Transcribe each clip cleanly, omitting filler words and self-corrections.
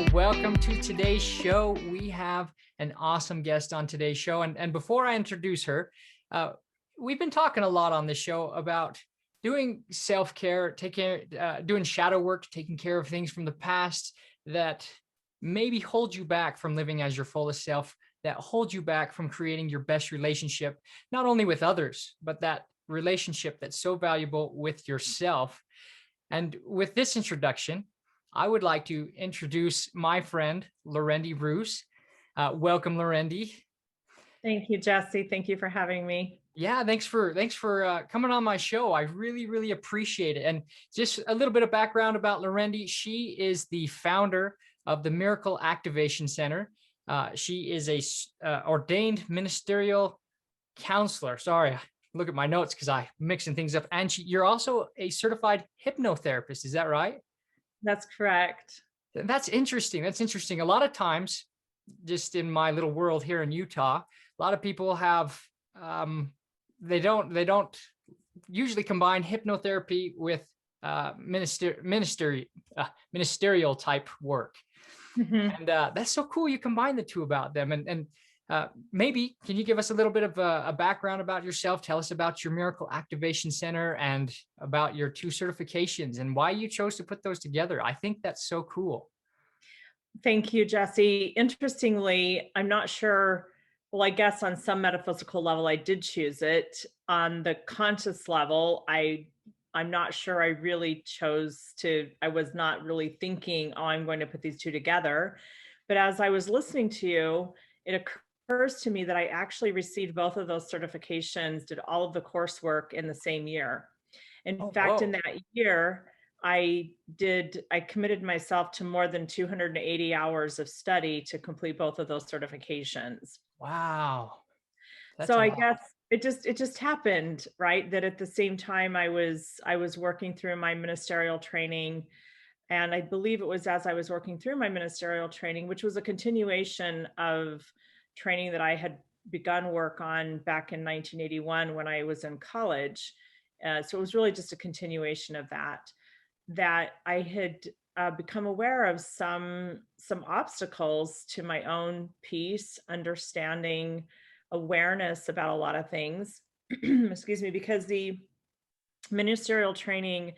welcome to today's show. We have an awesome guest on today's show. And before I introduce her, we've been talking a lot on this show about doing self-care, doing shadow work, taking care of things from the past that maybe hold you back from living as your fullest self, that hold you back from creating your best relationship, not only with others, but that relationship that's so valuable with yourself. And with this introduction, I would like to introduce my friend, Larendee Roos. Welcome, Larendee. Thank you, Jesse. Thank you for having me. Yeah, thanks for coming on my show. I really appreciate it. And just a little bit of background about Larendee. She is the founder of the Miracle Activation Center. She is a ordained ministerial counselor. Sorry, look at my notes because I'm mixing things up. And you're also a certified hypnotherapist. Is that right? That's correct. That's interesting. That's interesting. A lot of times, just in my little world here in Utah, a lot of people have they don't usually combine hypnotherapy with ministerial type work. Mhm. And that's so cool. You combine the two about them. And maybe can you give us a little bit of a background about yourself? Tell us about your Miracle Activation Center and about your 2 certifications and why you chose to put those together. I think that's so cool. Thank you, Jesse. Interestingly, I'm not sure. Well, I guess on some metaphysical level, I did choose it. On the conscious level, I'm not sure I really chose to. I was not really thinking, oh, I'm going to put these two together. But as I was listening to you, it occurs to me that I actually received both of those certifications, did all of the coursework in the same year. In Oh, fact, in whoa. that year, I committed myself to more than 280 hours of study to complete both of those certifications. Wow. That's So a I lot. guess it just happened, right? That at the same time I was working through my ministerial training. And I believe it was as I was working through my ministerial training, which was a continuation of training that I had begun work on back in 1981 when I was in college. So it was really just a continuation of that I had become aware of some obstacles to my own peace, understanding, awareness about a lot of things. Excuse me, because the ministerial training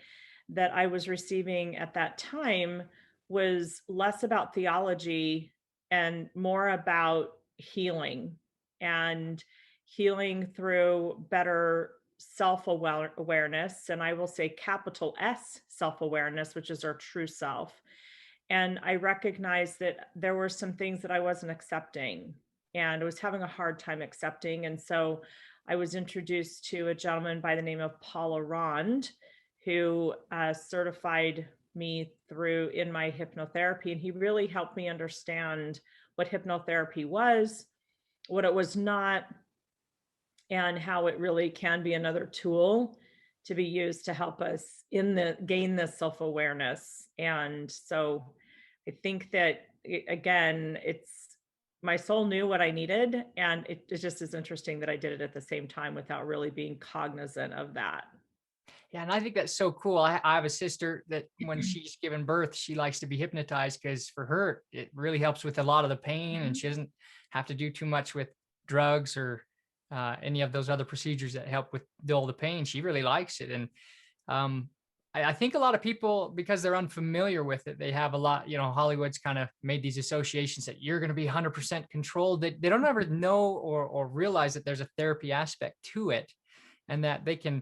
that I was receiving at that time was less about theology and more about healing and healing through better self-awareness. And I will say capital S self-awareness, which is our true self. And I recognized that there were some things that I wasn't accepting and I was having a hard time accepting. And so I was introduced to a gentleman by the name of Paul Arand, who certified me through in my hypnotherapy. And he really helped me understand what hypnotherapy was, what it was not, and how it really can be another tool to be used to help us gain this self-awareness. And so I think that again, it's my soul knew what I needed, and it just is interesting that I did it at the same time without really being cognizant of that. Yeah, and I think that's so cool. I have a sister that when she's given birth, she likes to be hypnotized because for her, it really helps with a lot of the pain and Mhm. she doesn't have to do too much with drugs or any of those other procedures that help with dull the pain. She really likes it. And um, I think a lot of people, because they're unfamiliar with it, they have a lot, Hollywood's kind of made these associations that you're going to be 100% controlled. They don't ever know or realize that there's a therapy aspect to it and that they can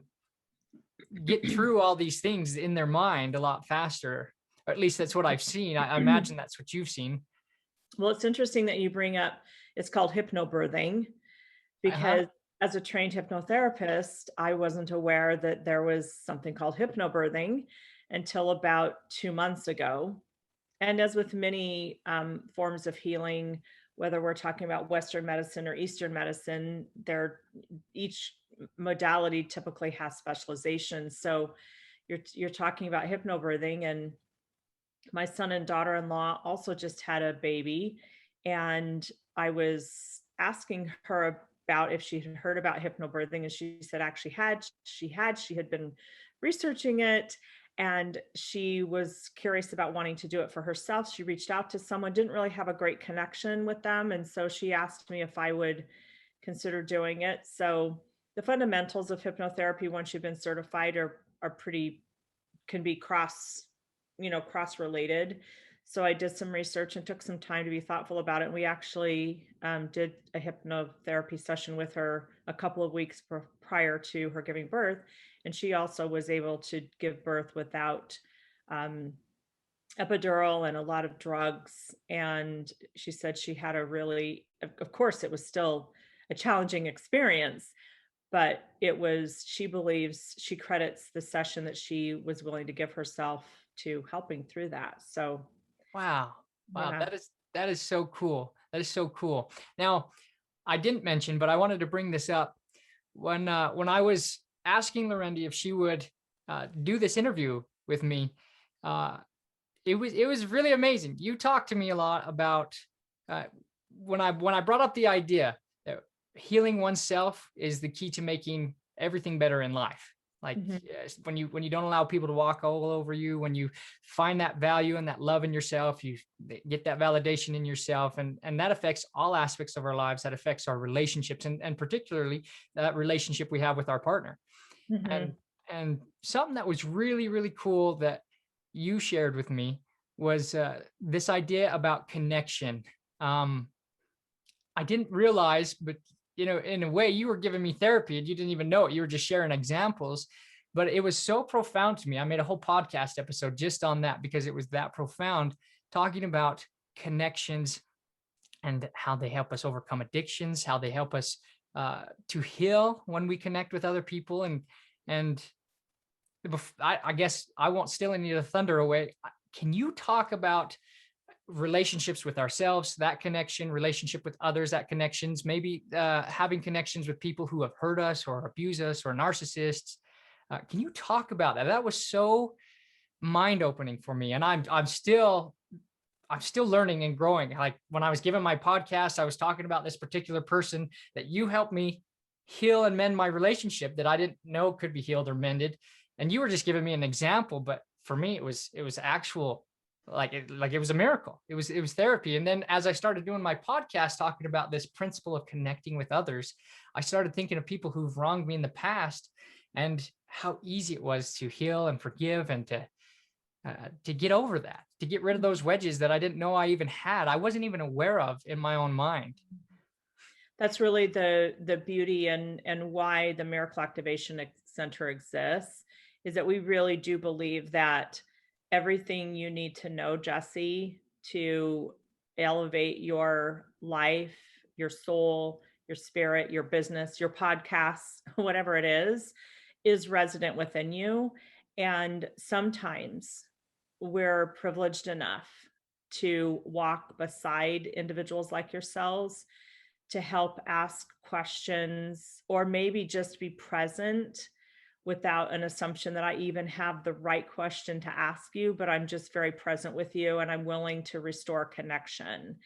get through all these things in their mind a lot faster. Or at least that's what I've seen. I imagine that's what you've seen. Well, it's interesting that you bring up it's called hypnobirthing Uh-huh. because as a trained hypnotherapist, I wasn't aware that there was something called hypnobirthing until about 2 months ago. And as with many forms of healing, whether we're talking about Western medicine or Eastern medicine, each modality typically has specializations. So you're talking about hypnobirthing, and my son and daughter-in-law also just had a baby, and I was asking her about if she had heard about hypnobirthing, and she said actually she had been researching it, And she was curious about wanting to do it for herself. She reached out to someone, didn't really have a great connection with them. And so she asked me if I would consider doing it. So the fundamentals of hypnotherapy, once you've been certified, are pretty, can be cross related. So I did some research and took some time to be thoughtful about it. And we actually did a hypnotherapy session with her a couple of weeks prior to her giving birth. And she also was able to give birth without um, epidural and a lot of drugs. And she said she had a really, of course, it was still a challenging experience, but it was, she believes, she credits the session that she was willing to give herself to helping through that. So, Wow. Wow. yeah. That is so cool. That is so cool. Now, I didn't mention, but I wanted to bring this up when I was asking Larendee if she would do this interview with me. Uh, it was really amazing. You talked to me a lot about uh, when I brought up the idea that healing oneself is the key to making everything better in life. Like Mhm. yes, when you don't allow people to walk all over you, when you find that value and that love in yourself, you get that validation in yourself, and that affects all aspects of our lives. That affects our relationships, and particularly that relationship we have with our partner. And Mhm. something that was really, really cool that you shared with me was this idea about connection. Um, I didn't realize, but in a way, you were giving me therapy and you didn't even know it. You were just sharing examples, but it was so profound to me. I made a whole podcast episode just on that because it was that profound, talking about connections and how they help us overcome addictions, how they help us to heal when we connect with other people, and I guess I won't steal any of the thunder away. Can you talk about relationships with ourselves, that connection, relationship with others, that connections, maybe having connections with people who have hurt us or abuse us or narcissists? Can you talk about that? That was so mind opening for me, and I'm still learning and growing. Like when I was giving my podcast, I was talking about this particular person that you helped me heal and mend my relationship that I didn't know could be healed or mended. And you were just giving me an example, but for me, it was actual, like it was a miracle. It was therapy. And then as I started doing my podcast, talking about this principle of connecting with others, I started thinking of people who've wronged me in the past and how easy it was to heal and forgive and to get over that, to get rid of those wedges that I didn't know I even had. I wasn't even aware of in my own mind. That's really the beauty and why the Miracle Activation Center exists, is that we really do believe that everything you need to know, Jesse, to elevate your life, your soul, your spirit, your business, your podcast, whatever it is resident within you. And sometimes we're privileged enough to walk beside individuals like yourselves to help ask questions or maybe just be present without an assumption that I even have the right question to ask you, but I'm just very present with you and I'm willing to restore connection.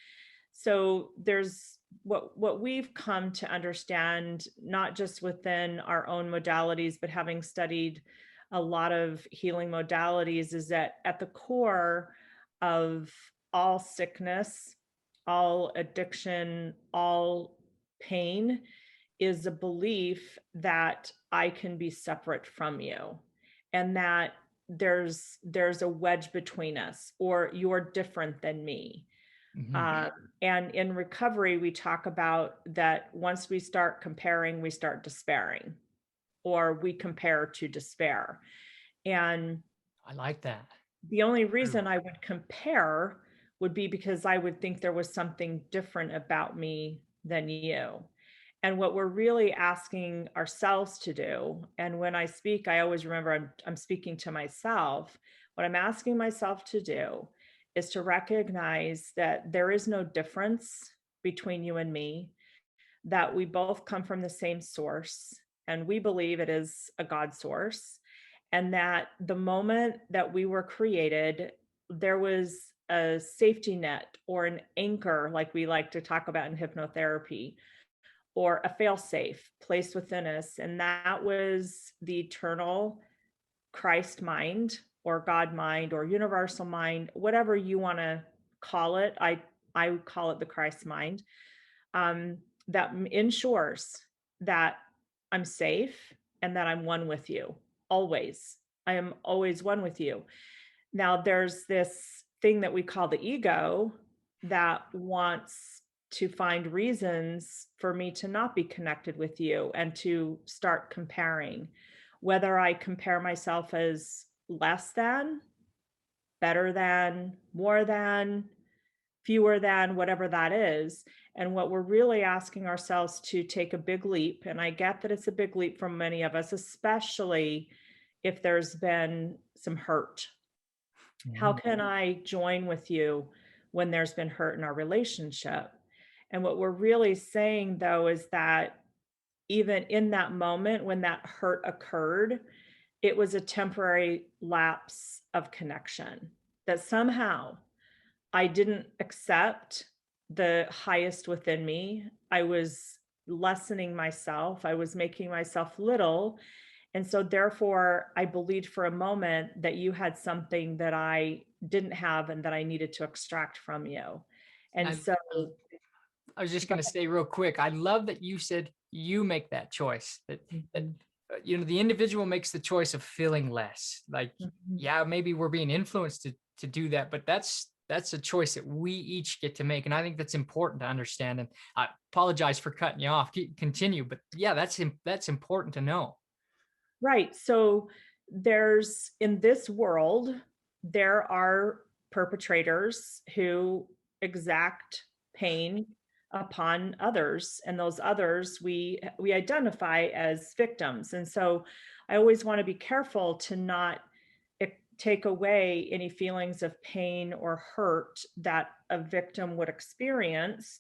So there's what we've come to understand, not just within our own modalities, but having studied a lot of healing modalities, is that at the core of all sickness, all addiction, all pain is a belief that I can be separate from you and that there's a wedge between us, or you're different than me. Mhm. uh, and in recovery we talk about that once we start comparing, we start despairing, or we compare to despair. And I like that. the only True. reason I would compare would be because I would think there was something different about me than you. And what we're really asking ourselves to do, and when I speak, I always remember I'm speaking to myself. What I'm asking myself to do is to recognize that there is no difference between you and me, that we both come from the same source, and we believe it is a God source, and that the moment that we were created, there was a safety net or an anchor, like we like to talk about in hypnotherapy, or a fail-safe placed within us, and that was the eternal Christ mind or God mind or universal mind, whatever you want to call it. I would call it the Christ mind, that ensures that I'm safe and that I'm one with you always. I am always one with you. Now, there's this thing that we call the ego that wants to find reasons for me to not be connected with you and to start comparing, whether I compare myself as less than, better than, more than, fewer than, whatever that is. And what we're really asking ourselves to take a big leap, and I get that it's a big leap for many of us, especially if there's been some hurt. How Mhm. can I join with you when there's been hurt in our relationship? And what we're really saying, though, is that even in that moment when that hurt occurred, it was a temporary lapse of connection, that somehow I didn't accept the highest within me. I was lessening myself. I was making myself little. And so, therefore, I believed for a moment that you had something that I didn't have and that I needed to extract from you. And I, so, I was just going to say real quick, I love that you said you make that choice, that Mhm, the individual makes the choice of feeling less. Like, mhm. yeah, maybe we're being influenced to do that, but that's a choice that we each get to make. And I think that's important to understand. And I apologize for cutting you off. Continue, but yeah, that's important to know. Right. So, there's in this world, there are perpetrators who exact pain upon others, and those others we identify as victims. And so I always want to be careful to not take away any feelings of pain or hurt that a victim would experience,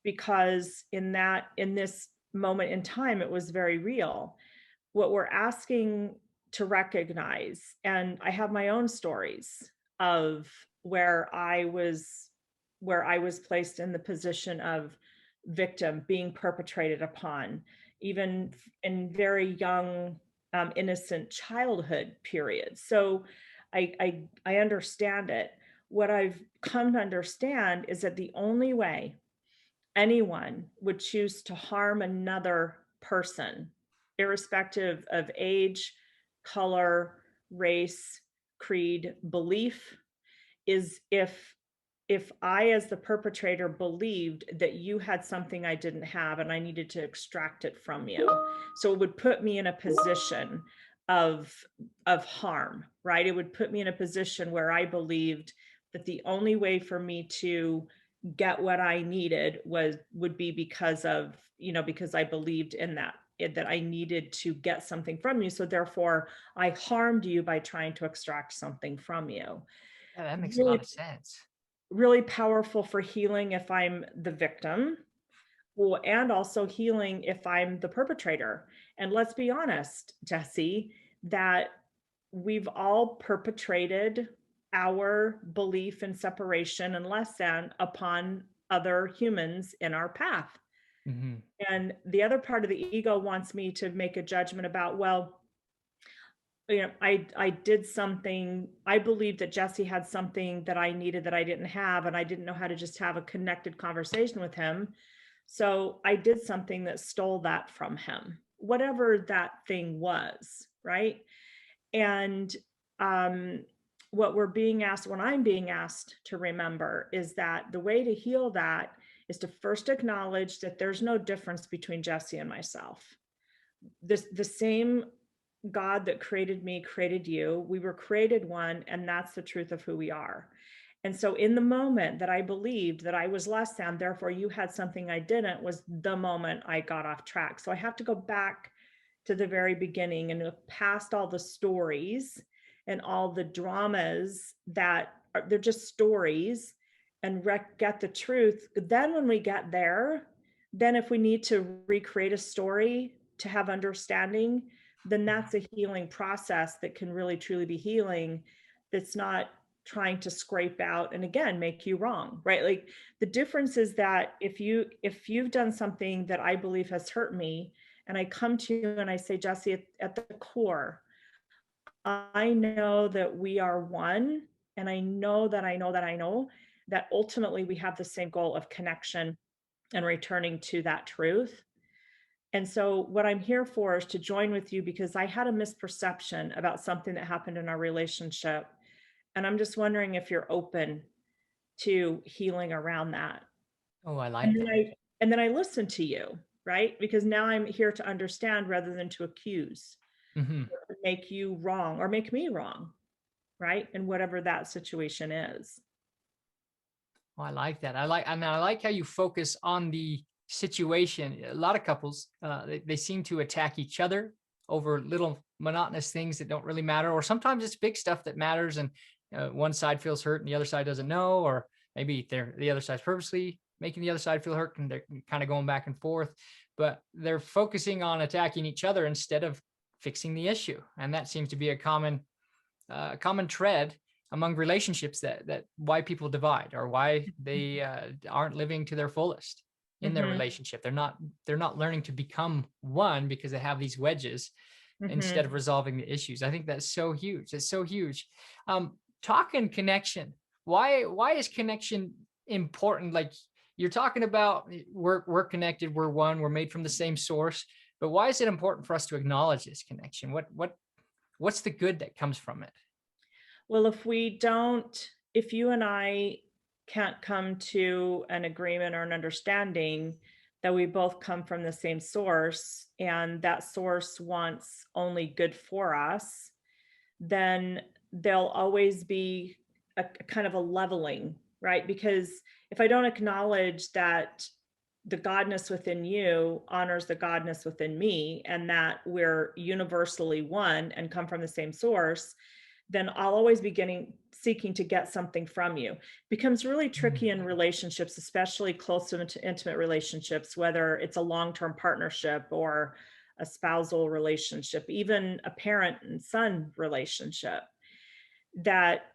because in this moment in time it was very real. What we're asking to recognize, and I have my own stories of where I was placed in the position of victim, being perpetrated upon, even in very young, innocent childhood periods. So I understand it. What I've come to understand is that the only way anyone would choose to harm another person, irrespective of age, color, race, creed, belief, is if I, as the perpetrator, believed that you had something I didn't have and I needed to extract it from you. So it would put me in a position of harm, right? It would put me in a position where I believed that the only way for me to get what I needed would be because of, because I believed in that I needed to get something from you. So therefore I harmed you by trying to extract something from you. Yeah, that makes a lot Really, of sense. really powerful for healing if I'm the victim, well, and also healing if I'm the perpetrator. And let's be honest, Jesse, that we've all perpetrated our belief in separation and less than upon other humans in our path. Mhm. And the other part of the ego wants me to make a judgment about, well, I did something. I believed that Jesse had something that I needed that I didn't have, and I didn't know how to just have a connected conversation with him. So I did something that stole that from him, whatever that thing was, right? And um, what I'm being asked to remember is that the way to heal that is to first acknowledge that there's no difference between Jesse and myself. The same God that created me created you. We were created one, and that's the truth of who we are. And so, in the moment that I believed that I was less than, therefore you had something I didn't, was the moment I got off track. So, I have to go back to the very beginning and look past all the stories and all the dramas that they're just stories, and get the truth. Then, when we get there, then if we need to recreate a story to have understanding, then that's a healing process that can really truly be healing, that's not trying to scrape out and again make you wrong, right? Like, the difference is that if you've done something that I believe has hurt me, and I come to you and I say, Jesse, at the core, I know that we are one, and I know that I know that I know that ultimately we have the same goal of connection and returning to that truth. And so, what I'm here for is to join with you because I had a misperception about something that happened in our relationship. And I'm just wondering if you're open to healing around that. Oh, I And like then that. I listen to you, right? Because now I'm here to understand rather than to accuse, Mhm. make you wrong or make me wrong, right? And whatever that situation is. Oh, I like that. I like how you focus on the situation. A lot of couples, they seem to attack each other over little monotonous things that don't really matter, or sometimes it's big stuff that matters, and one side feels hurt and the other side doesn't know, or maybe the other side's purposely making the other side feel hurt, and they're kind of going back and forth, but they're focusing on attacking each other instead of fixing the issue, and that seems to be a common thread among relationships, that why people divide, or why they aren't living to their fullest in their Mhm. relationship. They're not learning to become one because they have these wedges instead Mhm. of resolving the issues. I think that's so huge. It's so huge. Talking connection. Why is connection important? Like, you're talking about, we're connected, we're one, we're made from the same source. But why is it important for us to acknowledge this connection? What's the good that comes from it? Well, if you and I can't come to an agreement or an understanding that we both come from the same source and that source wants only good for us, then there'll always be a kind of a leveling, right? Because if I don't acknowledge that the godness within you honors the godness within me and that we're universally one and come from the same source, then I'll always be seeking to get something from you. Becomes really tricky Mm. in relationships, especially close to intimate relationships, whether it's a long-term partnership or a spousal relationship, even a parent and son relationship, that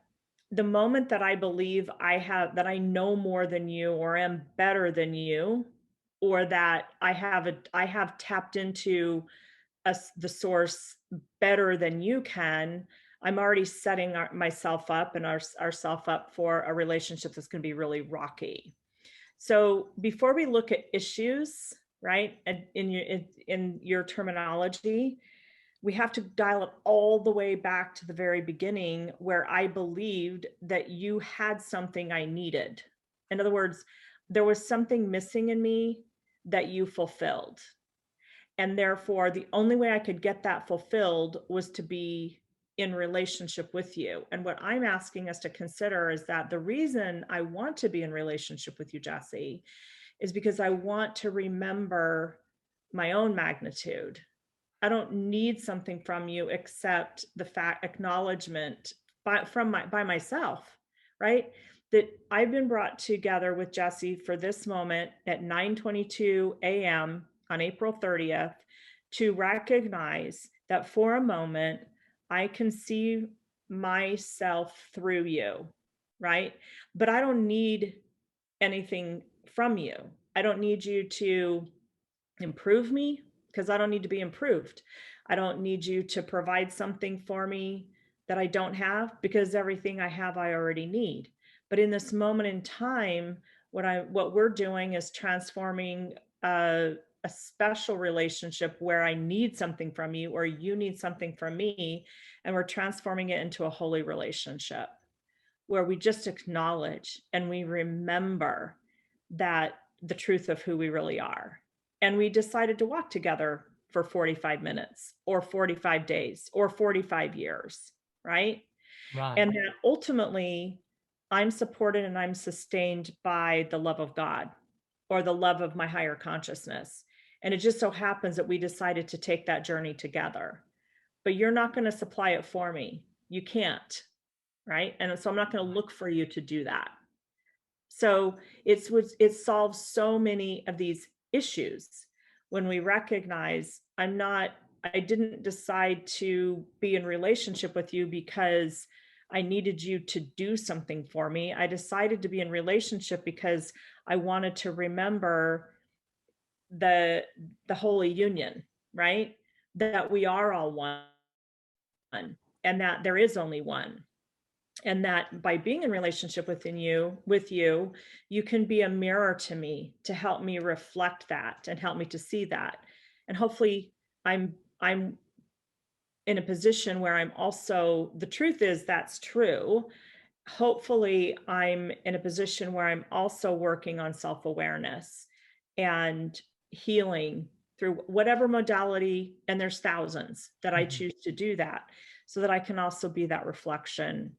the moment that I believe that I know more than you or am better than you, or that I have tapped into the source better than you can, I'm already setting myself up and ourself up for a relationship that's going to be really rocky. So before we look at issues, right, and in your terminology, we have to dial it all the way back to the very beginning where I believed that you had something I needed. In other words, there was something missing in me that you fulfilled. And therefore, the only way I could get that fulfilled was to be in relationship with you. And what I'm asking us to consider is that the reason I want to be in relationship with you, Jesse, is because I want to remember my own magnitude. I don't need something from you except the fact acknowledgement by myself, right? That I've been brought together with Jesse for this moment at 9:22 a.m. on April 30th to recognize that for a moment I can see myself through you, right? But I don't need anything from you. I don't need you to improve me because I don't need to be improved. I don't need you to provide something for me that I don't have because everything I have I already need. But in this moment in time, what we're doing is transforming a special relationship where I need something from you or you need something from me, and we're transforming it into a holy relationship where we just acknowledge and we remember that the truth of who we really are. And we decided to walk together for 45 minutes or 45 days or 45 years, right? Right. And that ultimately I'm supported and I'm sustained by the love of God or the love of my higher consciousness. And it just so happens that we decided to take that journey together. But you're not going to supply it for me. You can't, right? And so I'm not going to look for you to do that. So it solves so many of these issues when we recognize I didn't decide to be in relationship with you because I needed you to do something for me. I decided to be in relationship because I wanted to remember the the holy union, right? That we are all one and that there is only one. And that by being in relationship with you, you can be a mirror to me to help me reflect that and help me to see that. And hopefully I'm in a position where I'm also, the truth is that's true. Hopefully I'm in a position where I'm also working on self-awareness and healing through whatever modality, and there's thousands that I Mhm. choose to do that, so that I can also be that reflection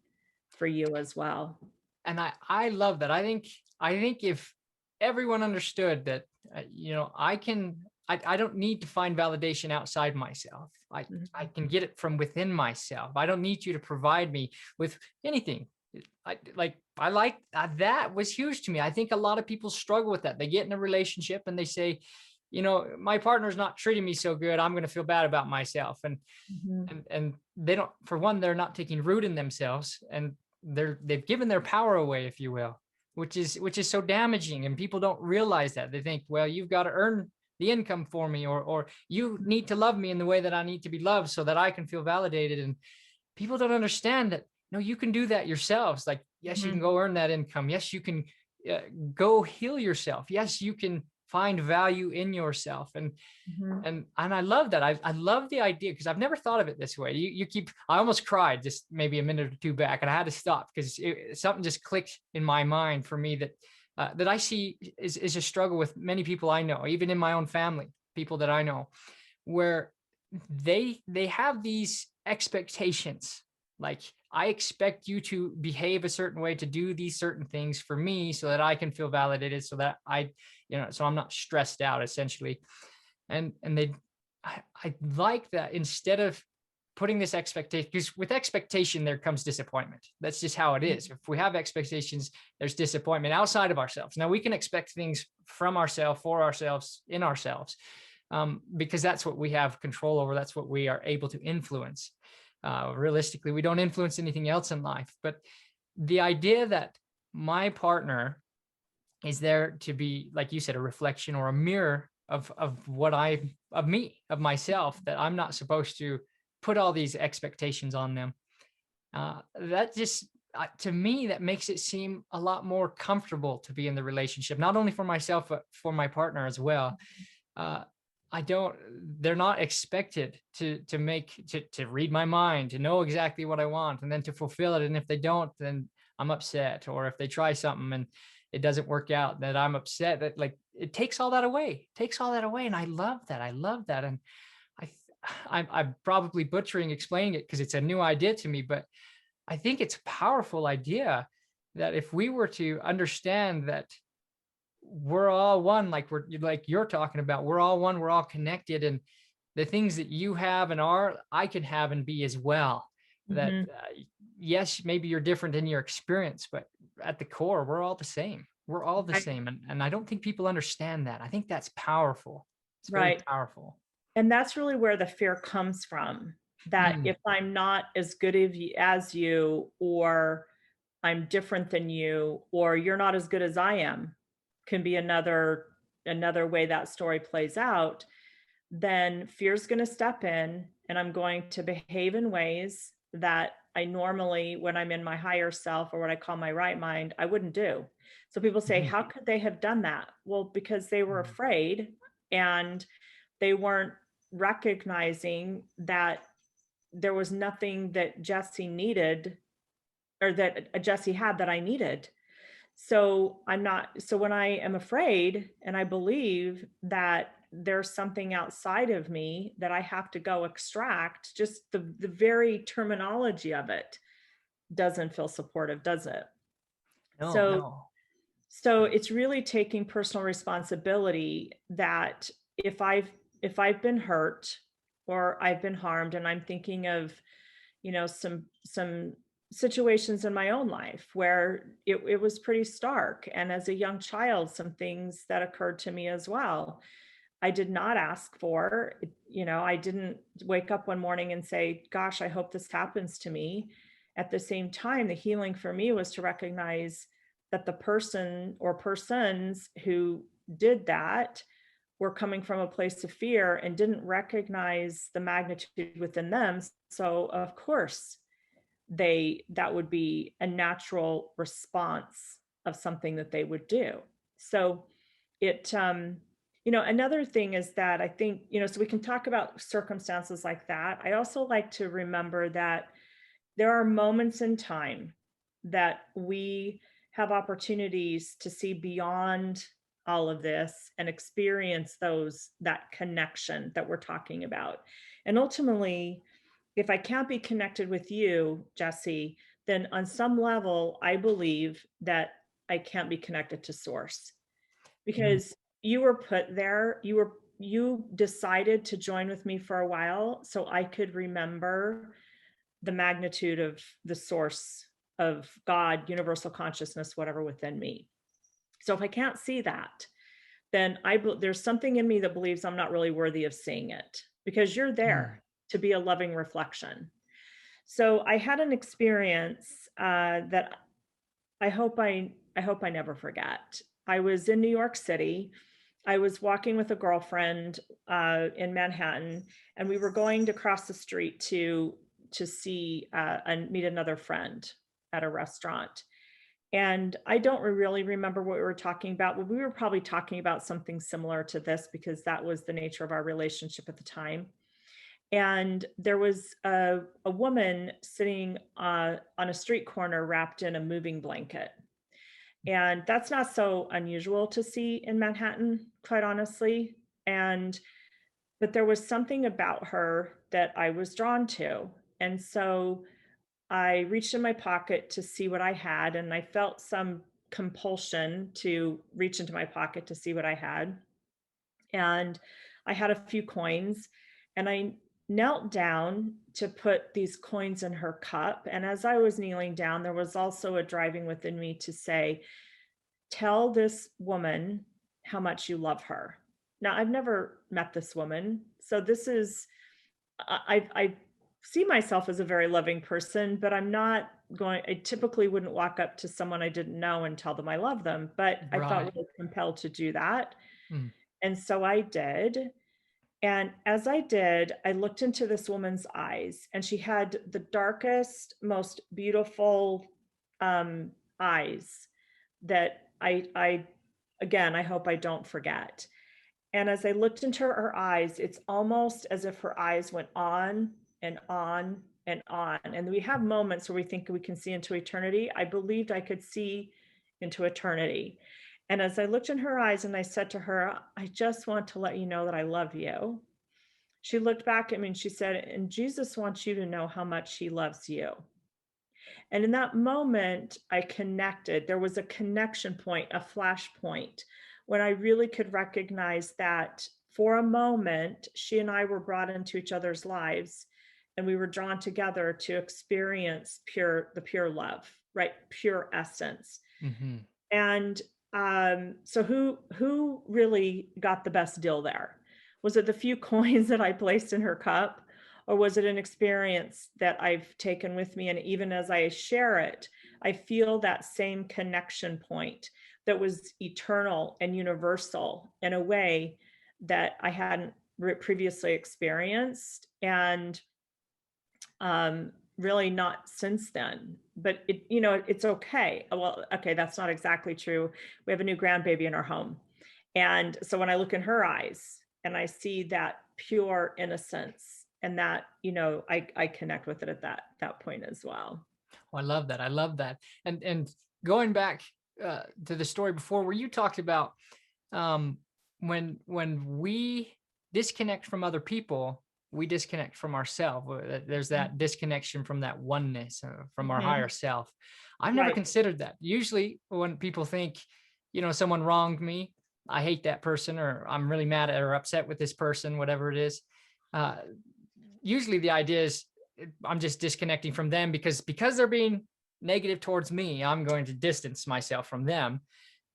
for you as well. And I love that. I think if everyone understood that, I don't need to find validation outside myself. I Mhm. can get it from within myself. I don't need you to provide me with anything. I like that was huge to me. I think a lot of people struggle with that. They get in a relationship and they say, my partner's not treating me so good. I'm going to feel bad about myself. And Mhm. and they don't, for one, they're not taking root in themselves, and they've given their power away, if you will, which is so damaging. And people don't realize that. They think, well, you've got to earn the income for me, or you need to love me in the way that I need to be loved so that I can feel validated. And people don't understand that, no, you can do that yourselves. Like, yes, you can Mhm. go earn that income. Yes, you can uh, go heal yourself. Yes, you can find value in yourself. Mhm. And I love that. I love the idea, because I've never thought of it this way. I almost cried just maybe a minute or two back, and I had to stop because something just clicked in my mind for me that I see is a struggle with many people I know, even in my own family, people that I know, where they have these expectations. Like, I expect you to behave a certain way, to do these certain things for me so that I can feel validated, so that so I'm not stressed out, essentially. And I like that, instead of putting this expectation, because with expectation there comes disappointment. That's just how it is. If we have expectations, there's disappointment outside of ourselves. Now, we can expect things from ourselves, for ourselves, in ourselves, because that's what we have control over. That's what we are able to influence. Realistically, we don't influence anything else in life. But the idea that my partner is there to be, like you said, a reflection or a mirror of me, of myself, that I'm not supposed to put all these expectations on them. That just To me, that makes it seem a lot more comfortable to be in the relationship, not only for myself but for my partner as well. uh, I don't, they're not expected to read my mind, to know exactly what I want, and then to fulfill it. And if they don't, then I'm upset. Or if they try something and it doesn't work out, that I'm upset. That, like, it takes all that away, And I love that. I love that. And I, I'm probably butchering explaining it because it's a new idea to me, but I think it's a powerful idea, that if we were to understand that we're all one, like you're talking about, we're all one, we're all connected, and the things that you have and are, I can have and be as well. That Mhm. yes, maybe you're different in your experience, but at the core, we're all the same. We're all the Right. same. And I don't think people understand that. I think that's powerful. It's very Right. powerful. And that's really where the fear comes from, that Mm, if I'm not as good as you, or I'm different than you, or you're not as good as I am, can be another way that story plays out. Then fear's going to step in, and I'm going to behave in ways that I normally, when I'm in my higher self, or what I call my right mind, I wouldn't do. So people say, mhm, how could they have done that? Well, because they were mhm, afraid, and they weren't recognizing that there was nothing that Jesse needed, or that Jesse had, that I needed. So when I am afraid and I believe that there's something outside of me that I have to go extract, just the very terminology of it doesn't feel supportive, does it? no, So no. so it's really taking personal responsibility, that if I've been hurt or I've been harmed, and I'm thinking of, some situations in my own life where it was pretty stark. And as a young child, some things that occurred to me as well. I did not ask for, I didn't wake up one morning and say, gosh, I hope this happens to me. At the same time, the healing for me was to recognize that the person or persons who did that were coming from a place of fear and didn't recognize the magnitude within them. So of course, that would be a natural response of something that they would do. So it, another thing is that I think, so we can talk about circumstances like that. I also like to remember that there are moments in time that we have opportunities to see beyond all of this and experience that connection that we're talking about. And ultimately, if I can't be connected with you, Jesse, then on some level, I believe that I can't be connected to source, Mm. because you were put there, you decided to join with me for a while so I could remember the magnitude of the source of God, universal consciousness, whatever within me. So if I can't see that, then there's something in me that believes I'm not really worthy of seeing it, because you're Mm. there to be a loving reflection. So I had an experience that I hope I never forget. I was in New York City. I was walking with a girlfriend in Manhattan, and we were going to cross the street to see and meet another friend at a restaurant. And I don't really remember what we were talking about, but we were probably talking about something similar to this because that was the nature of our relationship at the time. And there was a woman sitting on a street corner wrapped in a moving blanket. And that's not so unusual to see in Manhattan, quite honestly. But there was something about her that I was drawn to. And so I reached in my pocket to see what I had, and I felt some compulsion to reach into my pocket to see what I had. And I had a few coins, and I knelt down to put these coins in her cup. And as I was kneeling down, there was also a driving within me to say, tell this woman how much you love her. Now, I've never met this woman. So this is, I see myself as a very loving person, but I typically wouldn't walk up to someone I didn't know and tell them I love them, but I felt Right. really compelled to do that. Mm. And so I did. And as I did, I looked into this woman's eyes, and she had the darkest, most beautiful eyes that I hope I don't forget. And as I looked into her eyes, it's almost as if her eyes went on and on and on. And we have moments where we think we can see into eternity. I believed I could see into eternity. And as I looked in her eyes and I said to her, I just want to let you know that I love you. She looked back at me and she said, and Jesus wants you to know how much he loves you. And in that moment, I connected. There was a connection point, a flash point, when I really could recognize that for a moment, she and I were brought into each other's lives, and we were drawn together to experience the pure love, right? Pure essence. Hmm. And so who really got the best deal there? Was it the few coins that I placed in her cup? Or was it an experience that I've taken with me? And even as I share it, I feel that same connection point that was eternal and universal in a way that I hadn't previously experienced. And really not since then, but it's okay. Well, okay, that's not exactly true. We have a new grandbaby in our home. And so when I look in her eyes and I see that pure innocence, and that, I connect with it at that point as well. Oh, I love that. I love that. And going back to the story before, where you talked about um, when we disconnect from other people, we disconnect from ourselves. There's that disconnection from that oneness, from our Mhm. higher self. I've never Right. considered that. Usually, when people think, someone wronged me, I hate that person, or I'm really mad at or upset with this person, whatever it is. Uh, Usually, the idea is I'm just disconnecting from them because they're being negative towards me. I'm going to distance myself from them.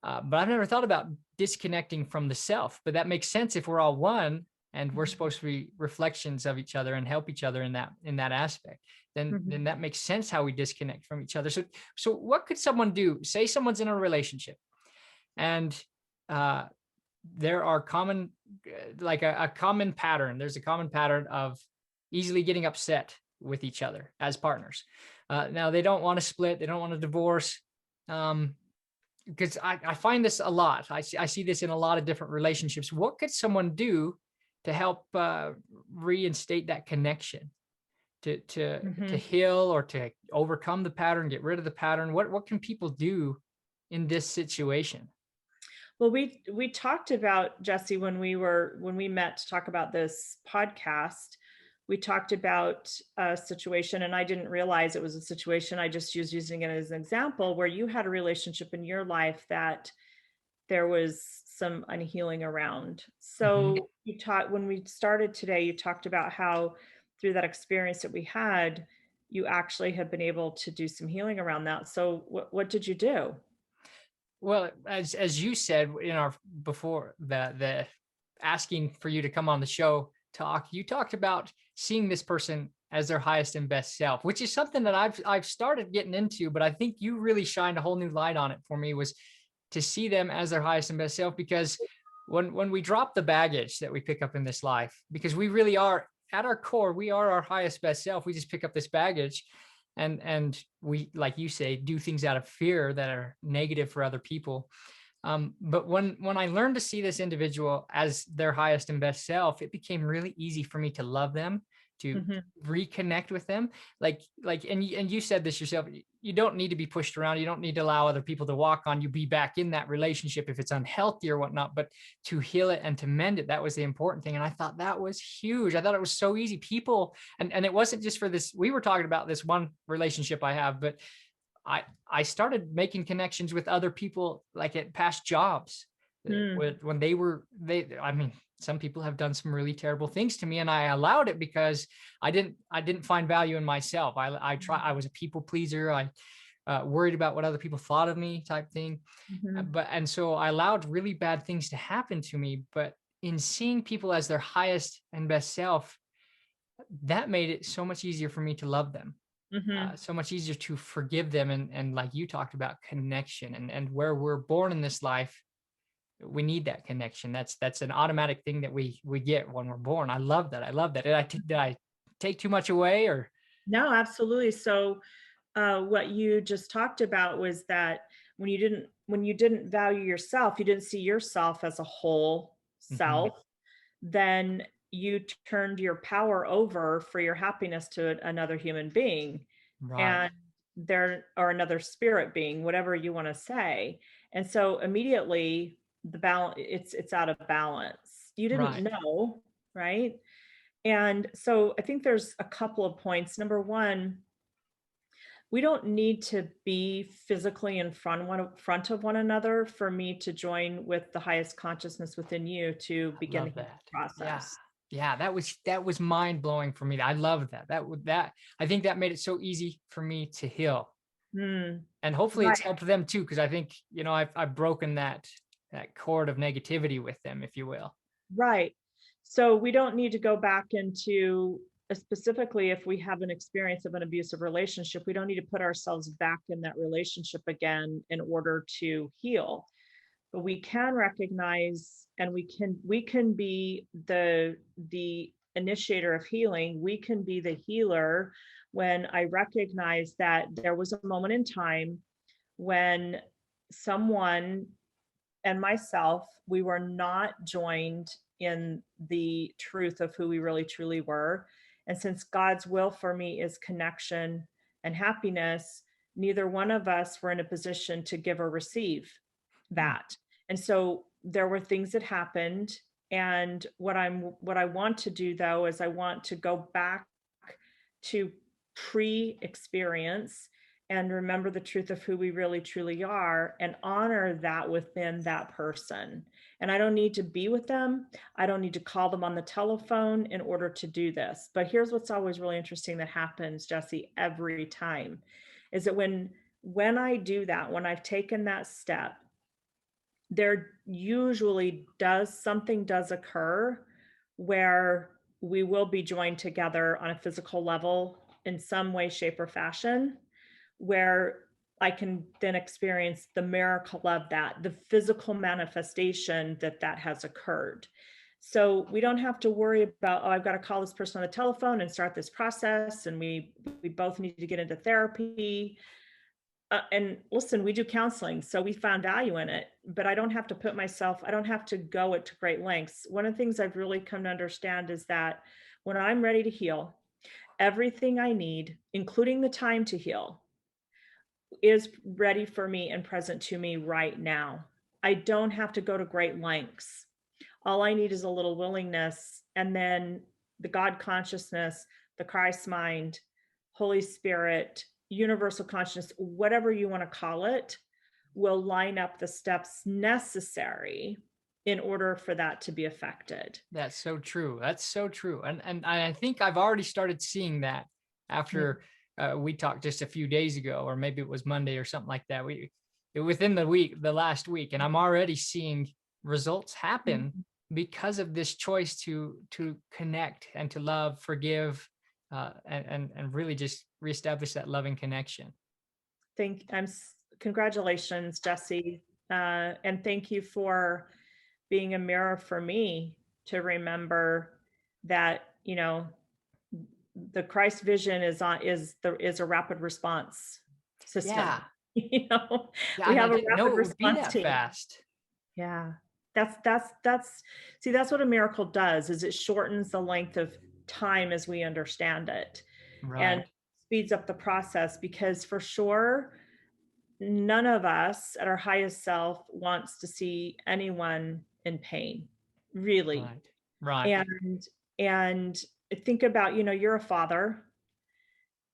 But I've never thought about disconnecting from the self. But that makes sense if we're all one and we're supposed to be reflections of each other and help each other in that aspect. Then Mhm. that makes sense how we disconnect from each other. So what could someone do? Say someone's in a relationship and there are common, like a common pattern. There's a common pattern of easily getting upset with each other as partners. Now they don't want to split. They don't want to divorce. Because I find this a lot. I see this in a lot of different relationships. What could someone do to help reinstate that connection, to Mhm. heal or to overcome the pattern, get rid of the pattern? What can people do in this situation? Well, we talked about, Jesse, when we met to talk about this podcast, we talked about a situation, and I didn't realize it was a situation. I just using it as an example where you had a relationship in your life that there was some unhealing around. Mhm. So you taught when we started today, you talked about how through that experience that we had, you actually have been able to do some healing around that. So what did you do? Well, as you said in our before the asking for you to come on the show talk, you talked about seeing this person as their highest and best self, which is something that I've started getting into, but I think you really shined a whole new light on it for me, was to see them as their highest and best self. Because when we drop the baggage that we pick up in this life, because we really are at our core, we are our highest best self. We just pick up this baggage, and we, like you say, do things out of fear that are negative for other people. But when I learned to see this individual as their highest and best self, it became really easy for me to love them, to Mhm. reconnect with them. And you said this yourself. You don't need to be pushed around. You don't need to allow other people to walk on you, be back in that relationship if it's unhealthy or whatnot. But to heal it and to mend it, that was the important thing. And I thought that was huge. I thought it was so easy. People, and it wasn't just for this. We were talking about this one relationship I have, but I started making connections with other people, like at past jobs, Mm. when I mean, some people have done some really terrible things to me, and I allowed it because I didn't find value in myself. I was a people pleaser. I worried about what other people thought of me, type thing. Mhm. And so I allowed really bad things to happen to me. But in seeing people as their highest and best self, that made it so much easier for me to love them, Mhm. so much easier to forgive them. And like you talked about, connection, and where we're born in this life, we need that connection. That's an automatic thing that we get when we're born. I love that. I love that. Did I take too much away, or? No, absolutely. So, what you just talked about was that when you didn't value yourself, you didn't see yourself as a whole Mhm. self, then you turned your power over for your happiness to another human being, Right. and there or another spirit being, whatever you want to say. And so immediately the balance it's out of balance. You didn't Right. know, right? And so I think there's a couple of points. Number one, we don't need to be physically in front of one another for me to join with the highest consciousness within you to I begin the love healing that. Yeah. process. Yeah, that was mind blowing for me. I love that. That I think that made it so easy for me to heal. Mm, And hopefully it's right, helped them too, because I think, I've broken that cord of negativity with them, if you will. right. So we don't need to go back into specifically if we have an experience of an abusive relationship, we don't need to put ourselves back in that relationship again in order to heal. But we can recognize and we can be the initiator of healing. We can be the healer when I recognize that there was a moment in time when someone and myself, we were not joined in the truth of who we really truly were. And since God's will for me is connection and happiness, neither one of us were in a position to give or receive Hmm. that. And so there were things that happened. And what I want to do though is I want to go back to pre-experience and remember the truth of who we really truly are and honor that within that person. And I don't need to be with them. I don't need to call them on the telephone in order to do this. But here's what's always really interesting that happens, Jesse, every time is that when I do that, when I've taken that step, there usually does occur where we will be joined together on a physical level in some way, shape, or fashion, where I can then experience the miracle of that, the physical manifestation that that has occurred. So we don't have to worry about, oh, I've got to call this person on the telephone and start this process, and we both need to get into therapy. And listen, we do counseling, so we found value in it, but I don't have to I don't have to go it to great lengths. One of the things I've really come to understand is that when I'm ready to heal, everything I need, including the time to heal, is ready for me and present to me right now. I don't have to go to great lengths. All I need is a little willingness, and then the God consciousness, the Christ mind, Holy Spirit, universal consciousness, whatever you want to call it, will line up the steps necessary in order for that to be affected. That's so true. That's so true. And I think I've already started seeing that after we talked just a few days ago, or maybe it was Monday or something like that. Within the last week, and I'm already seeing results happen because of this choice to connect and to love, forgive, and really just reestablish that loving connection. Congratulations, Jesse, and thank you for being a mirror for me to remember that, the Christ vision is a rapid response system. Yeah. Yeah, We and I have a didn't know rapid it would be response that team. fast. Yeah. That's what a miracle does, is it shortens the length of time as we understand it. Right. And speeds up the process, because for sure, none of us at our highest self wants to see anyone in pain, really. Right. And think about, you're a father.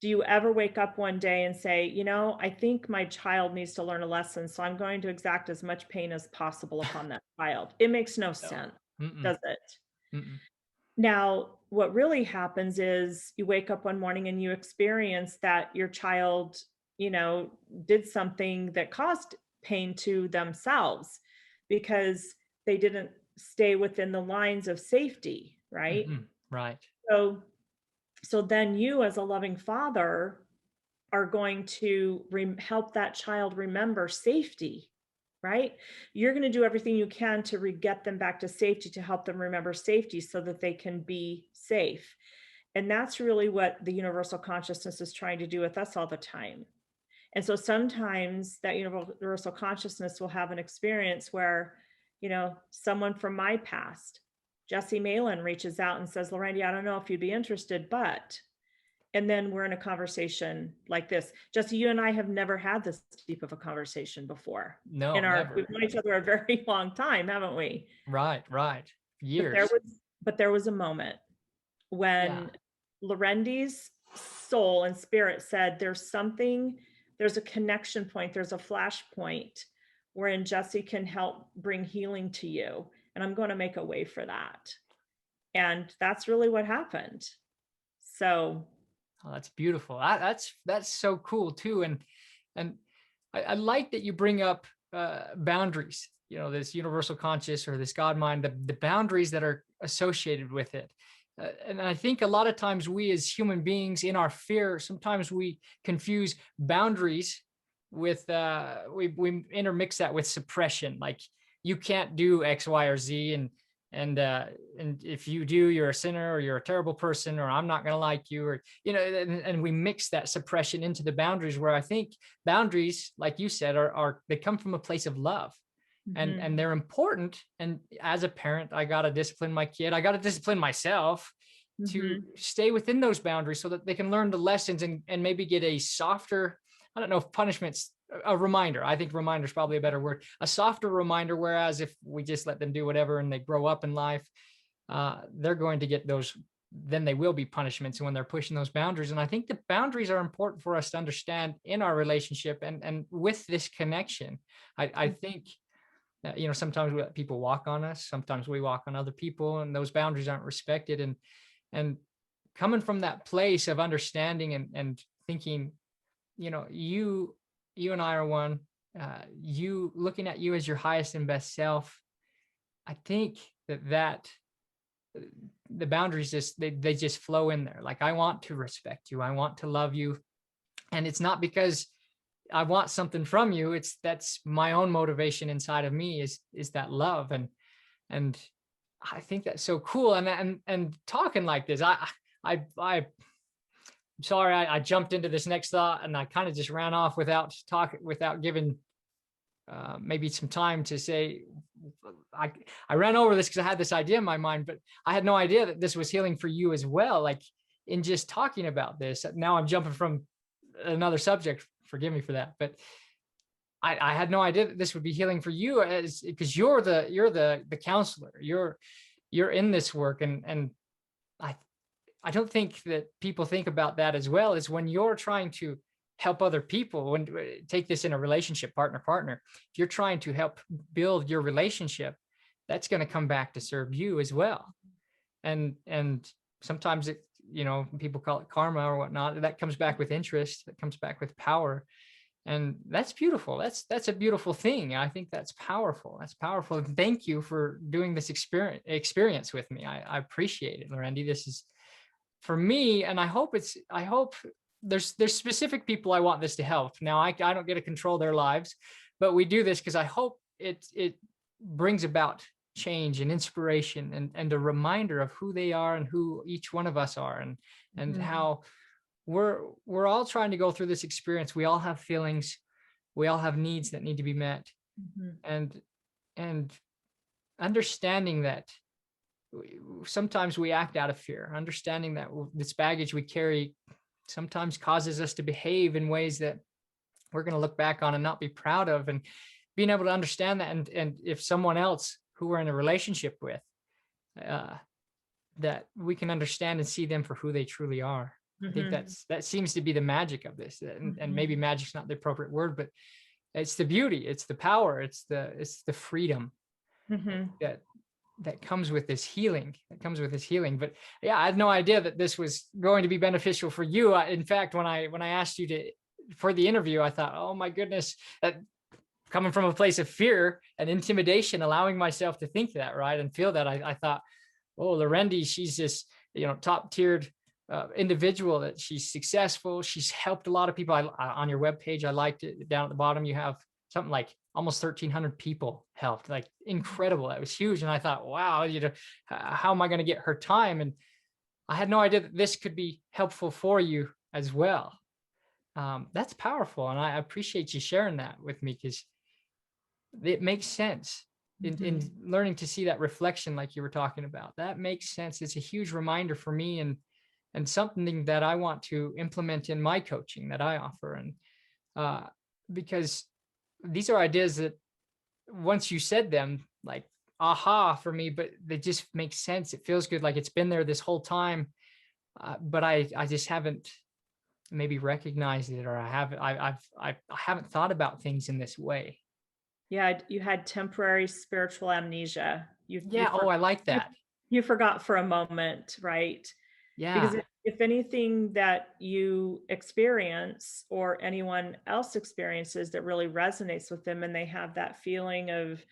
Do you ever wake up one day and say, I think my child needs to learn a lesson, so I'm going to exact as much pain as possible upon that child? It makes no sense, does it? Mm-mm. Now, what really happens is you wake up one morning and you experience that your child, did something that caused pain to themselves because they didn't stay within the lines of safety, right? Mm-hmm. Right. So then you, as a loving father, are going to help that child remember safety, right? You're going to do everything you can to get them back to safety, to help them remember safety so that they can be safe. And that's really what the universal consciousness is trying to do with us all the time. And so sometimes that universal consciousness will have an experience where, someone from my past, Jesse Malin, reaches out and says, Larendee, I don't know if you'd be interested, but, and then we're in a conversation like this. Jesse, you and I have never had this deep of a conversation before. No, never. We've known each other a very long time, haven't we? Right. Years. But there was a moment when Larendee's soul and spirit said, there's a connection point, there's a flash point wherein Jesse can help bring healing to you. And I'm going to make a way for that. And that's really what happened. So. Oh, that's beautiful. That's so cool too. And I like that you bring up boundaries, this universal conscious or this God mind, the boundaries that are associated with it. And I think a lot of times we as human beings, in our fear, sometimes we confuse boundaries with, we intermix that with suppression. Like, you can't do X, Y, or Z. And if you do, you're a sinner, or you're a terrible person, or I'm not going to like you, or, and we mix that suppression into the boundaries, where I think boundaries, like you said, they come from a place of love. And they're important. And as a parent, I got to discipline my kid. I got to discipline myself to stay within those boundaries so that they can learn the lessons and maybe get a softer, I don't know if punishment's a reminder. I think reminder is probably a better word, a softer reminder. Whereas if we just let them do whatever and they grow up in life, they're going to get those, then they will be punishments when they're pushing those boundaries. And I think the boundaries are important for us to understand in our relationship and with this connection. I think, sometimes we let people walk on us. Sometimes we walk on other people, and those boundaries aren't respected. And coming from that place of understanding and thinking, you and I are one, you looking at you as your highest and best self. I think that the boundaries they just flow in there. Like, I want to respect you. I want to love you. And it's not because I want something from you. That's my own motivation inside of me is that love. And I think that's so cool. And talking like this, I'm sorry, I jumped into this next thought and I kind of just ran off without giving maybe some time to say. I ran over this because I had this idea in my mind, but I had no idea that this was healing for you as well. Like in just talking about this, now I'm jumping from another subject. Forgive me for that, but I had no idea that this would be healing for you, as because you're the counselor. You're in this work, and I I don't think that people think about that as well, as when you're trying to help other people. When take this in a relationship, partner, if you're trying to help build your relationship, that's going to come back to serve you as well. And sometimes it, people call it karma or whatnot. That comes back with interest. That comes back with power. And that's beautiful. That's a beautiful thing. I think that's powerful. That's powerful. And thank you for doing this experience with me. I appreciate it, Larendee. This is for me, and I hope there's specific people I want this to help. Now I don't get to control their lives, but we do this because I hope it brings about change and inspiration and a reminder of who they are and who each one of us are, and how we're all trying to go through this experience. We all have feelings, we all have needs that need to be met. And understanding that sometimes we act out of fear, understanding that this baggage we carry sometimes causes us to behave in ways that we're going to look back on and not be proud of, and being able to understand that, and if someone else who we're in a relationship with, that we can understand and see them for who they truly are. I think that seems to be the magic of this, and maybe magic's not the appropriate word, but it's the beauty, it's the power, it's the freedom that comes with this healing. But yeah, I had no idea that this was going to be beneficial for you. In fact, when I asked you for the interview, I thought, oh my goodness, coming from a place of fear and intimidation, allowing myself to think that, right, and feel that, I thought, oh, Larendee, she's this top tiered individual, that she's successful. She's helped a lot of people. On your webpage, I liked it. Down at the bottom, you have something like almost 1,300 people helped. Like incredible. That was huge. And I thought, wow, how am I going to get her time? And I had no idea that this could be helpful for you as well. That's powerful. And I appreciate you sharing that with me, because it makes sense. In learning to see that reflection, like you were talking about, that makes sense. It's a huge reminder for me, and something that I want to implement in my coaching that I offer. And because these are ideas that once you said them, like aha for me, but they just make sense. It feels good, like it's been there this whole time, but I just haven't maybe recognized it, or I haven't thought about things in this way. Yeah, you had temporary spiritual amnesia. I like that. You forgot for a moment, right? Because Yeah. if anything that you experience or anyone else experiences that really resonates with them, and they have that feeling of,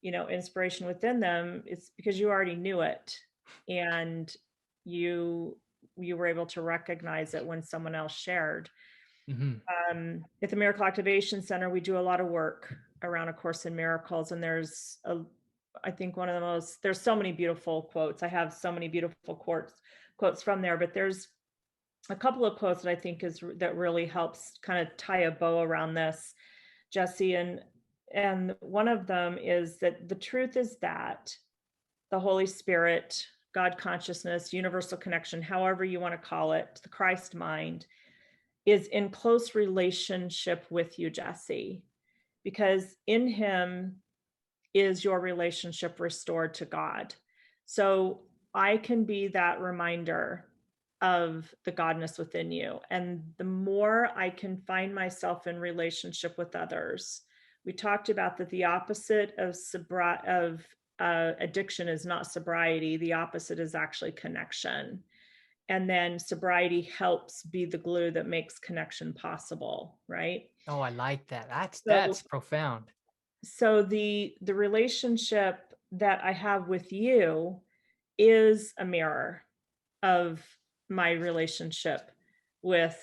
inspiration within them, it's because you already knew it, and you were able to recognize it when someone else shared. At the Miracle Activation Center, we do a lot of work around A Course in Miracles, and there's I think there's so many beautiful quotes. I have so many beautiful quotes from there, but there's a couple of quotes that I think that really helps kind of tie a bow around this, Jesse. And one of them is that the truth is that the Holy Spirit, God consciousness, universal connection, however you want to call it, the Christ mind, is in close relationship with you, Jesse, because in him is your relationship restored to God. So I can be that reminder of the godness within you. And the more I can find myself in relationship with others, we talked about that the opposite of addiction is not sobriety. The opposite is actually connection. And then sobriety helps be the glue that makes connection possible, right? Oh, I like that. That's profound. So the relationship that I have with you is a mirror of my relationship with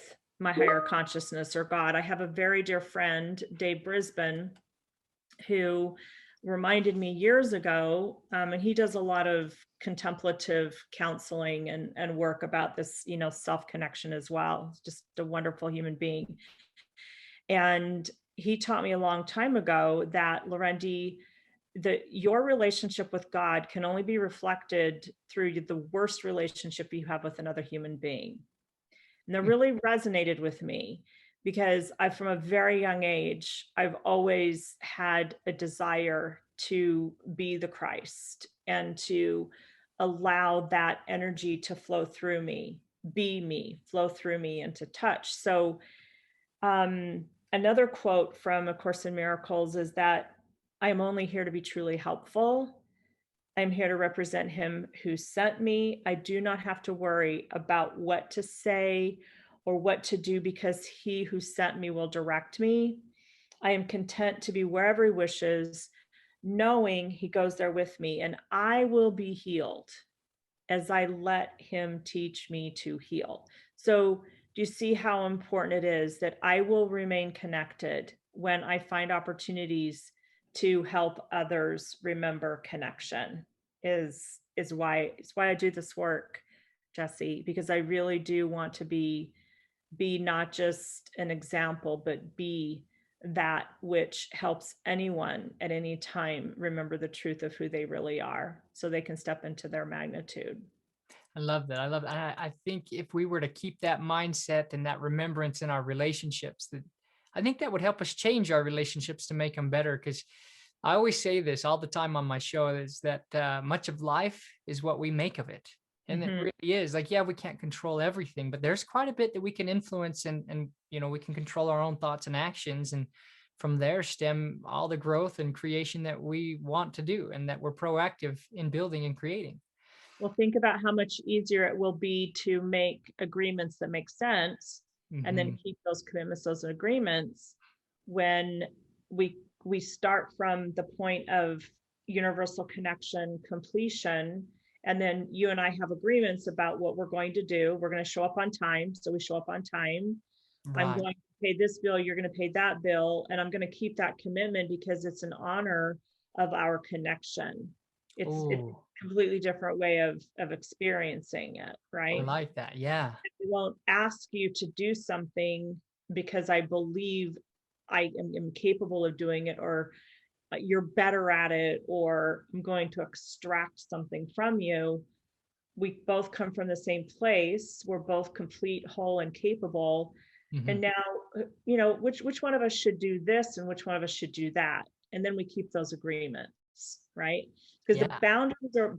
my higher consciousness or God. I have a very dear friend, Dave Brisbane, who reminded me years ago, and he does a lot of contemplative counseling and work about this, self-connection as well. He's just a wonderful human being. And he taught me a long time ago that, Larendee, that your relationship with God can only be reflected through the worst relationship you have with another human being. And that really resonated with me because from a very young age, I've always had a desire to be the Christ and to allow that energy to flow through me, be me, flow through me, and to touch. So another quote from A Course in Miracles is that I am only here to be truly helpful. I'm here to represent him who sent me. I do not have to worry about what to say or what to do because he who sent me will direct me. I am content to be wherever he wishes, knowing he goes there with me, and I will be healed as I let him teach me to heal. So do you see how important it is that I will remain connected when I find opportunities to help others remember connection? Is why I do this work, Jesse, because I really do want to be not just an example, but be that which helps anyone at any time remember the truth of who they really are so they can step into their magnitude. I love that. I love that. I think if we were to keep that mindset and that remembrance in our relationships, that I think that would help us change our relationships to make them better. Because I always say this all the time on my show is that much of life is what we make of it. And it Mhm. really is like, yeah, we can't control everything, but there's quite a bit that we can influence and we can control our own thoughts and actions. And from there stem all the growth and creation that we want to do and that we're proactive in building and creating. Well, think about how much easier it will be to make agreements that make sense and then Hmm. keep those commitments, those agreements when we start from the point of universal connection completion. And then you and I have agreements about what we're going to do. We're going to show up on time. So we show up on time. I'm Right. going to pay this bill, you're going to pay that bill, and I'm going to keep that commitment because it's an honor of our connection. It's Oh, a completely different way of experiencing it, I right? like that. Yeah. I won't ask you to do something because I believe am capable of doing it, or you're better at it, or I'm going to extract something from you. We both come from the same place. We're both complete, whole, and capable. And Hmm. now, which one of us should do this and which one of us should do that? And then we keep those agreements, right? Because the Yeah.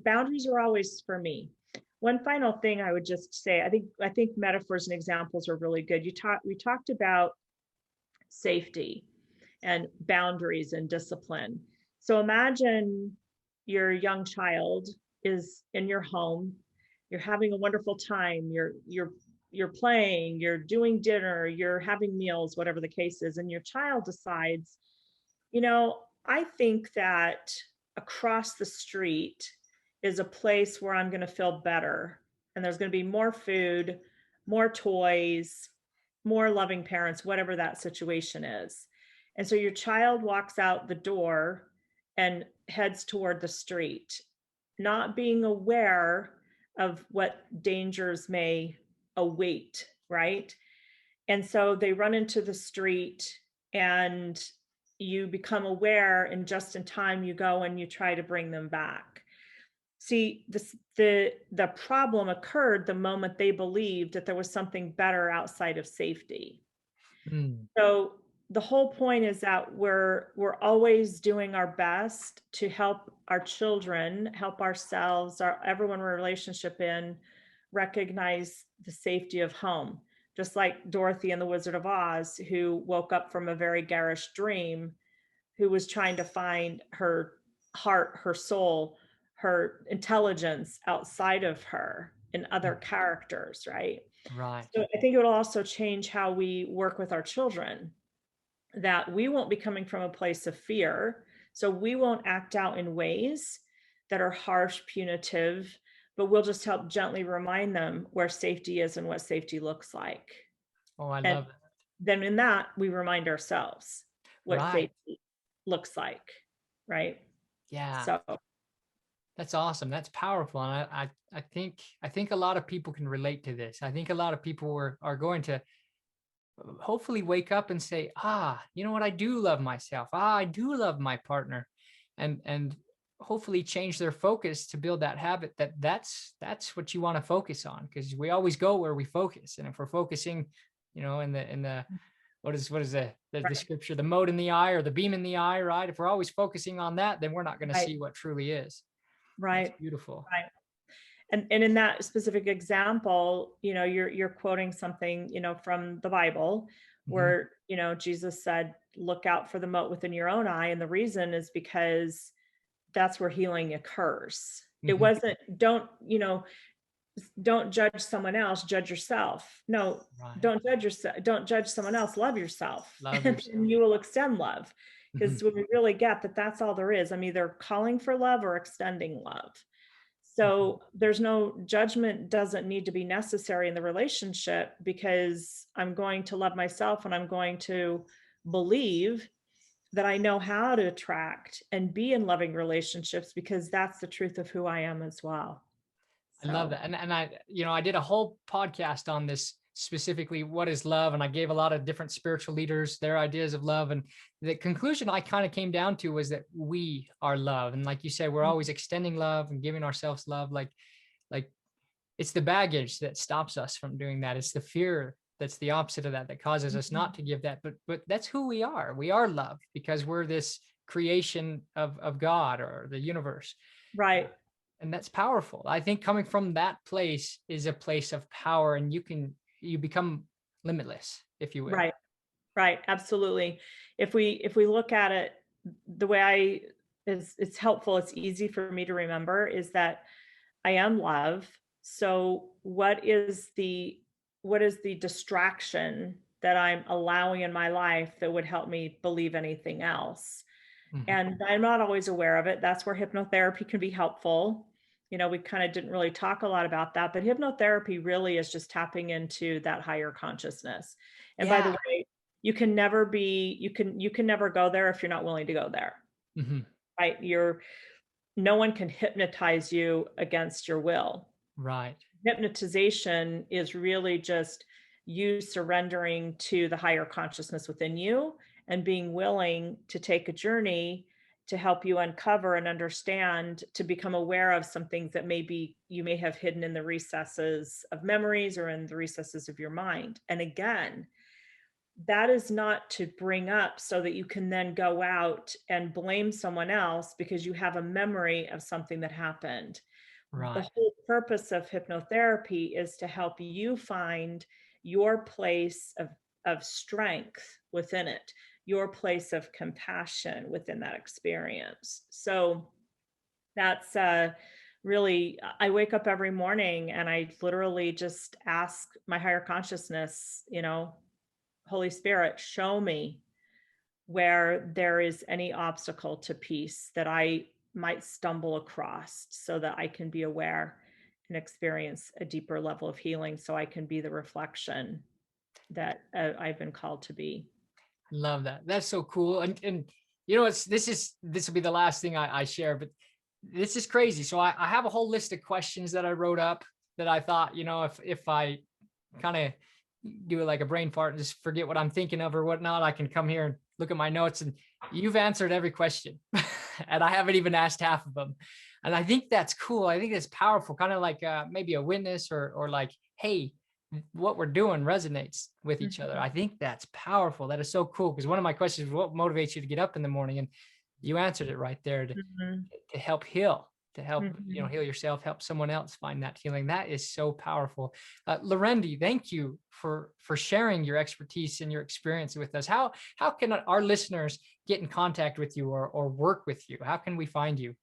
boundaries are always for me. One final thing I would just say, I think metaphors and examples are really good. We talked about safety and boundaries and discipline. So imagine your young child is in your home, you're having a wonderful time, you're playing, you're doing dinner, you're having meals, whatever the case is, and your child decides, I think that across the street is a place where I'm going to feel better, and there's going to be more food, more toys, more loving parents, whatever that situation is. And so your child walks out the door and heads toward the street, not being aware of what dangers may await, right? And so they run into the street and you become aware, and just in time you go and you try to bring them back. See, the problem occurred the moment they believed that there was something better outside of safety. Mm. So the whole point is that we're always doing our best to help our children, help ourselves, everyone we're in a relationship in, recognize the safety of home. Just like Dorothy in The Wizard of Oz, who woke up from a very garish dream, who was trying to find her heart, her soul, her intelligence outside of her in other characters, right? Right. So I think it will also change how we work with our children, that we won't be coming from a place of fear. So we won't act out in ways that are harsh, punitive, but we'll just help gently remind them where safety is and what safety looks like. Oh, I And love it. then in that, we remind ourselves what Right. safety looks like, right? Yeah. So, That's awesome. That's powerful. And I think a lot of people can relate to this. I think a lot of people are going to hopefully wake up and say, you know what? I do love myself. I do love my partner. And hopefully change their focus to build that habit that's what you want to focus on, because we always go where we focus. And if we're focusing, in the what is the right, scripture, the mote in the eye or the beam in the eye, right? If we're always focusing on that, then we're not going to right, see what truly is. That's right, beautiful. right. And in that specific example, you're quoting something, from the Bible Mhm, where, Jesus said, look out for the mote within your own eye. And the reason is because that's where healing occurs. It mhm. wasn't, don't judge someone else, judge yourself. No, Right. don't judge yourself, don't judge someone else, love yourself. Love And then yourself. you will extend love. Mhm. Because when we really get that that's all there is, I'm either calling for love or extending love. Mhm. So there's no judgment, doesn't need to be necessary in the relationship, because I'm going to love myself and I'm going to believe that I know how to attract and be in loving relationships, because that's the truth of who I am as well. I love So, that. And I did a whole podcast on this, specifically what is love, and I gave a lot of different spiritual leaders their ideas of love, and the conclusion I kind of came down to was that we are love. And like you said, we're always extending love and giving ourselves love. Like it's the baggage that stops us from doing that. It's the fear that's the opposite of that causes us not to give that. But that's who we are. We are love because we're this creation of God or the universe. right, And that's powerful. I think coming from that place is a place of power, and you become limitless, if you will. right, right, absolutely. If we look at it the way it's helpful, it's easy for me to remember, is that I am love. So what is the distraction that I'm allowing in my life that would help me believe anything else? Mhm. And I'm not always aware of it. That's where hypnotherapy can be helpful. We kind of didn't really talk a lot about that, but hypnotherapy really is just tapping into that higher consciousness. And by the Yeah. way, you can never go there if you're not willing to go there, Mhm. right? No one can hypnotize you against your will. Right. Hypnotization is really just you surrendering to the higher consciousness within you and being willing to take a journey to help you uncover and understand, to become aware of some things that maybe you may have hidden in the recesses of memories or in the recesses of your mind. And again, that is not to bring up so that you can then go out and blame someone else because you have a memory of something that happened. The Right. whole purpose of hypnotherapy is to help you find your place of strength within it, your place of compassion within that experience. So that's really, I wake up every morning and I literally just ask my higher consciousness, Holy Spirit, show me where there is any obstacle to peace that I might stumble across, so that I can be aware and experience a deeper level of healing, so I can be the reflection that I've been called to be. Love that. That's so cool. And this will be the last thing I share, but this is crazy. So I have a whole list of questions that I wrote up that I thought, if I kind of do it like a brain fart and just forget what I'm thinking of or whatnot, I can come here and look at my notes, and you've answered every question. And I haven't even asked half of them. And I think that's cool. I think that's powerful, kind of like maybe a witness or like, hey, what we're doing resonates with each other. Mhm, I think that's powerful. That is so cool. Because one of my questions was, what motivates you to get up in the morning? And you answered it right there, mhm, to help heal, to help, mhm. heal yourself, help someone else find that healing. That is so powerful. Larendee, thank you for sharing your expertise and your experience with us. How can our listeners get in contact with you or work with you? How can we find you?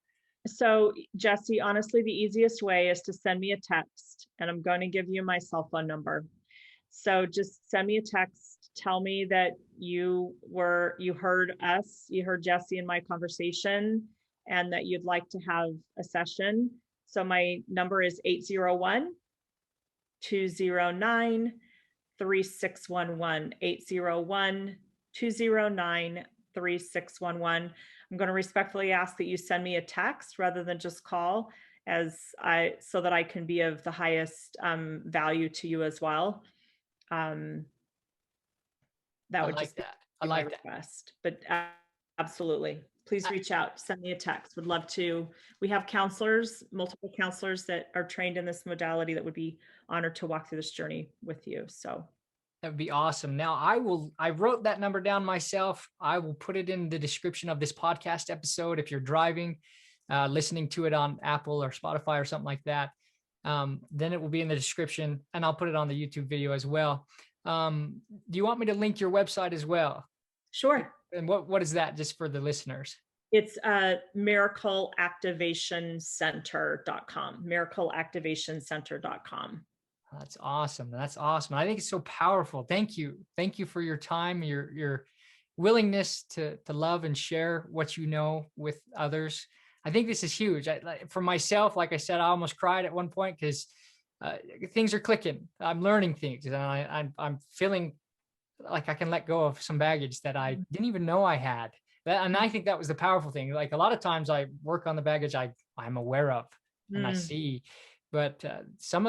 So, Jesse, honestly, the easiest way is to send me a text, and I'm going to give you my cell phone number. So just send me a text, tell me that you heard us, you heard Jesse in my conversation, and that you'd like to have a session. So my number is 801-209-3715. 3611, 801-209-3611. I'm going to respectfully ask that you send me a text rather than just call, so that I can be of the highest value to you as well. That I would like just be that. I my like that. request. But absolutely, please reach out, send me a text. Would love to. We have counselors, multiple counselors that are trained in this modality that would be honored to walk through this journey with you. So That would be awesome. Now I wrote that number down myself. I will put it in the description of this podcast episode. If you're driving, listening to it on Apple or Spotify or something like that, then it will be in the description, and I'll put it on the YouTube video as well. Do you want me to link your website as well? sure. And what is that, just for the listeners? It's miracleactivationcenter.com, miracleactivationcenter.com. That's awesome. That's awesome. I think it's so powerful. Thank you. Thank you for your time, your willingness to love and share what you know with others. I think this is huge. For myself, like I said, I almost cried at one point because things are clicking. I'm learning things, and I'm feeling like I can let go of some baggage that I didn't even know I had. And I think that was the powerful thing. Like a lot of times I work on the baggage I'm aware of and I see, but some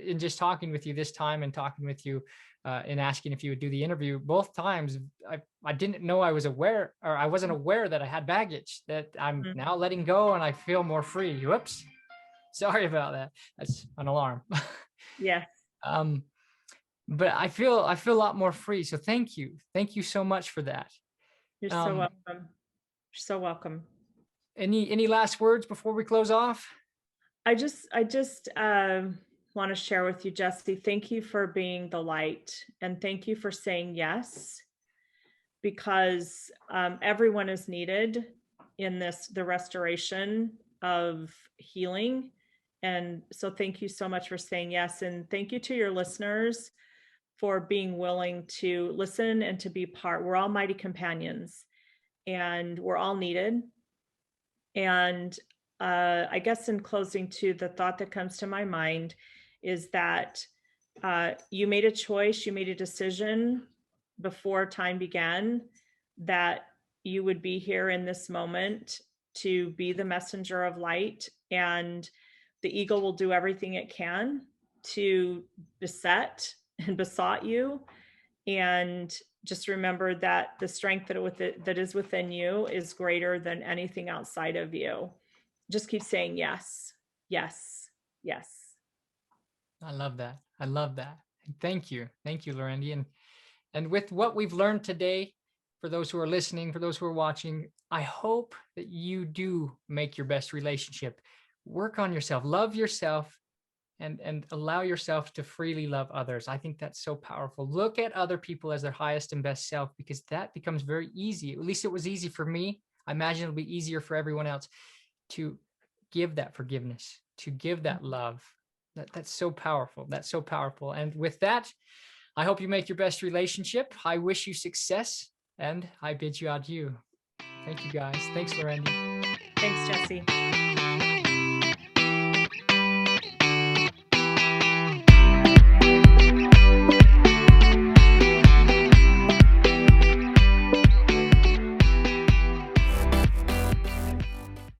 in just talking with you this time and talking with you and asking if you would do the interview, both times I didn't know I was aware, or I wasn't aware that I had baggage that I'm now letting go, and I feel more free. Whoops. Sorry about that. That's an alarm. Yeah. But I feel a lot more free. So thank you. Thank you so much for that. You're so welcome. You're so welcome. Any last words before we close off? I just want to share with you, Jesse, thank you for being the light, and thank you for saying yes, because everyone is needed in the restoration of healing. And so thank you so much for saying yes. And thank you to your listeners for being willing to listen and to be part. We're all mighty companions, and we're all needed. And I guess in closing too, the thought that comes to my mind is that you made a choice, you made a decision before time began that you would be here in this moment to be the messenger of light, and the eagle will do everything it can to beset and besought you. And just remember that the strength that is within you is greater than anything outside of you. Just keep saying yes, yes, yes. I love that. I love that. Thank you. Thank you, Larendee. And with what we've learned today, for those who are listening, for those who are watching, I hope that you do make your best relationship. Work on yourself, love yourself, and allow yourself to freely love others. I think that's so powerful. Look at other people as their highest and best self, because that becomes very easy. At least it was easy for me. I imagine it'll be easier for everyone else to give that forgiveness, to give that love. That's so powerful. That's so powerful. And with that, I hope you make your best relationship. I wish you success, and I bid you adieu. Thank you, guys. Thanks, Larendee. Thanks, Jesse.